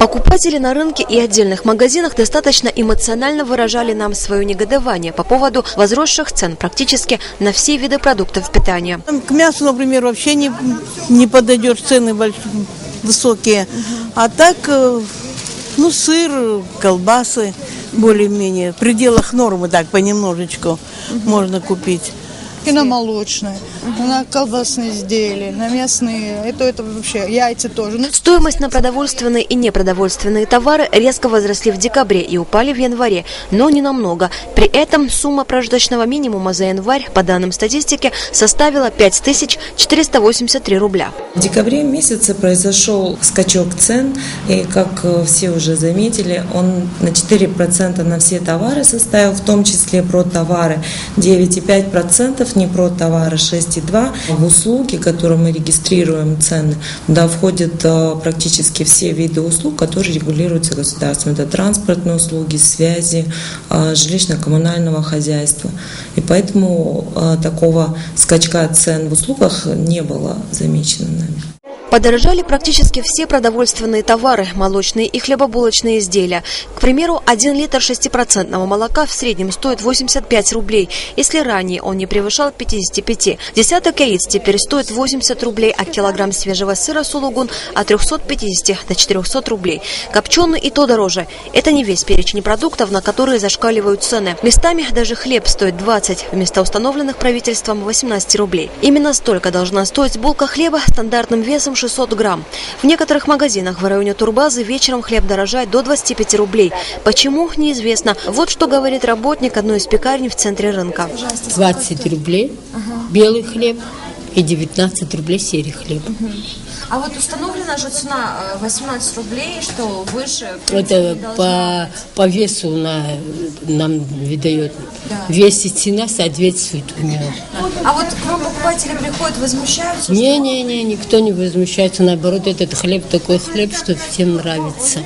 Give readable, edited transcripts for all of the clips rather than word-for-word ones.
Покупатели на рынке и отдельных магазинах достаточно эмоционально выражали нам свое негодование по поводу возросших цен практически на все виды продуктов питания. К мясу, например, вообще не подойдешь, цены высокие. А так, сыр, колбасы более-менее в пределах нормы, так понемножечку можно купить. И на молочные, на колбасные изделия, на мясные, это вообще, яйца тоже. Стоимость на продовольственные и непродовольственные товары резко возросли в декабре и упали в январе, но не намного. При этом сумма прожиточного минимума за январь, по данным статистики, составила 5483 рубля. В декабре месяце произошел скачок цен, и, как все уже заметили, он на 4% на все товары составил, в том числе продтовары 9,5%, непродтовары 6,2%. В услуги, которые мы регистрируем цены, входят практически все виды услуг, которые регулируются государством. Это транспортные услуги, связи, жилищно-коммунального хозяйства. И поэтому такого скачка цен в услугах не было замечено нами. Подорожали практически все продовольственные товары, молочные и хлебобулочные изделия. К примеру, 1 литр 6% молока в среднем стоит 85 рублей, если ранее он не превышал 55. Десяток яиц теперь стоит 80 рублей, а килограмм свежего сыра сулугун от 350 до 400 рублей. Копченый и то дороже. Это не весь перечень продуктов, на которые зашкаливают цены. Местами даже хлеб стоит 20, вместо установленных правительством 18 рублей. Именно столько должна стоить булка хлеба стандартным весом 600 грамм. В некоторых магазинах в районе Турбазы вечером хлеб дорожает до 25 рублей. Почему, неизвестно. Вот что говорит работник одной из пекарен в центре рынка. 20 рублей белый хлеб и 19 рублей серый хлеб. А вот установлена же цена 18 рублей, что выше... Это по весу нам выдает. Да. Вес и цена соответствует у него. А вот к вам покупатели приходят, возмущаются? Не, никто не возмущается. Наоборот, этот хлеб такой хлеб, что всем нравится.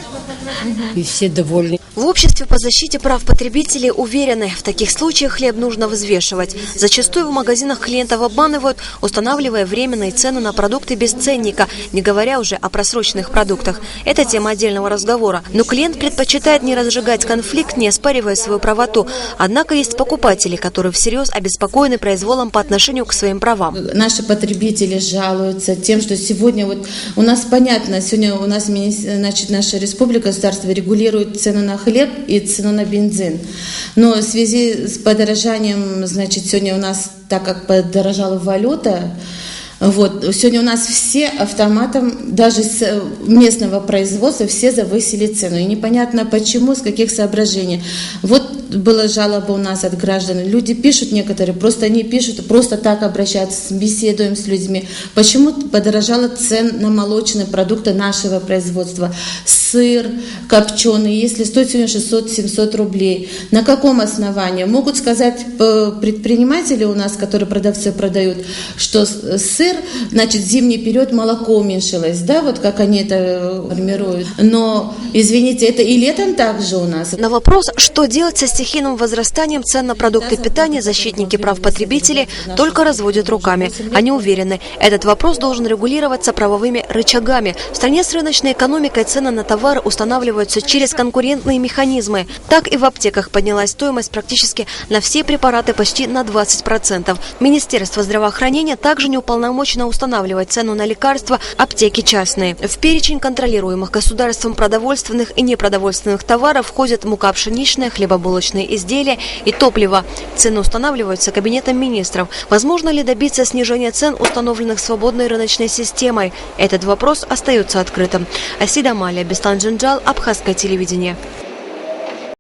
И все довольны. В обществе по защите прав потребителей уверены, в таких случаях хлеб нужно взвешивать. Зачастую в магазинах клиентов обманывают, устанавливая временные цены на продукты без ценника, не говоря уже о просроченных продуктах. Это тема отдельного разговора. Но клиент предпочитает не разжигать конфликт, не оспаривая свою правоту. Однако есть покупатели, которые всерьез обеспокоены произволом по отношению к своим правам. Наши потребители жалуются тем, что сегодня у нас понятно, сегодня у нас наша республика, государство регулирует цену на хлеб и цену на бензин. Но в связи с подорожанием, сегодня у нас, так как подорожала валюта, сегодня у нас все автоматом, даже с местного производства, все завысили цену. И непонятно почему, с каких соображений. Была жалоба у нас от граждан. Люди пишут некоторые, просто не пишут, просто так обращаются, беседуем с людьми. Почему подорожала цена на молочные продукты нашего производства? Сыр копченый, если стоит сегодня 600-700 рублей. На каком основании? Могут сказать предприниматели у нас, которые продавцы продают, что сыр, в зимний период молоко уменьшилось, как они это формируют. Но, извините, это и летом также у нас. На вопрос, что делать со стихийным возрастанием цен на продукты питания, защитники прав потребителей только разводят руками. Они уверены, этот вопрос должен регулироваться правовыми рычагами. В стране с рыночной экономикой цены на товары устанавливаются через конкурентные механизмы. Так и в аптеках поднялась стоимость практически на все препараты почти на 20%. Министерство здравоохранения также не уполномочено устанавливать цену на лекарства, аптеки частные. В перечень контролируемых государством продовольственных и непродовольственных товаров входят мука пшеничная, хлебобулочные изделия и топливо. Цены устанавливаются Кабинетом министров. Возможно ли добиться снижения цен, установленных свободной рыночной системой? Этот вопрос остается открытым. Асида Малия, Бестан Джинджал, Абхазское телевидение.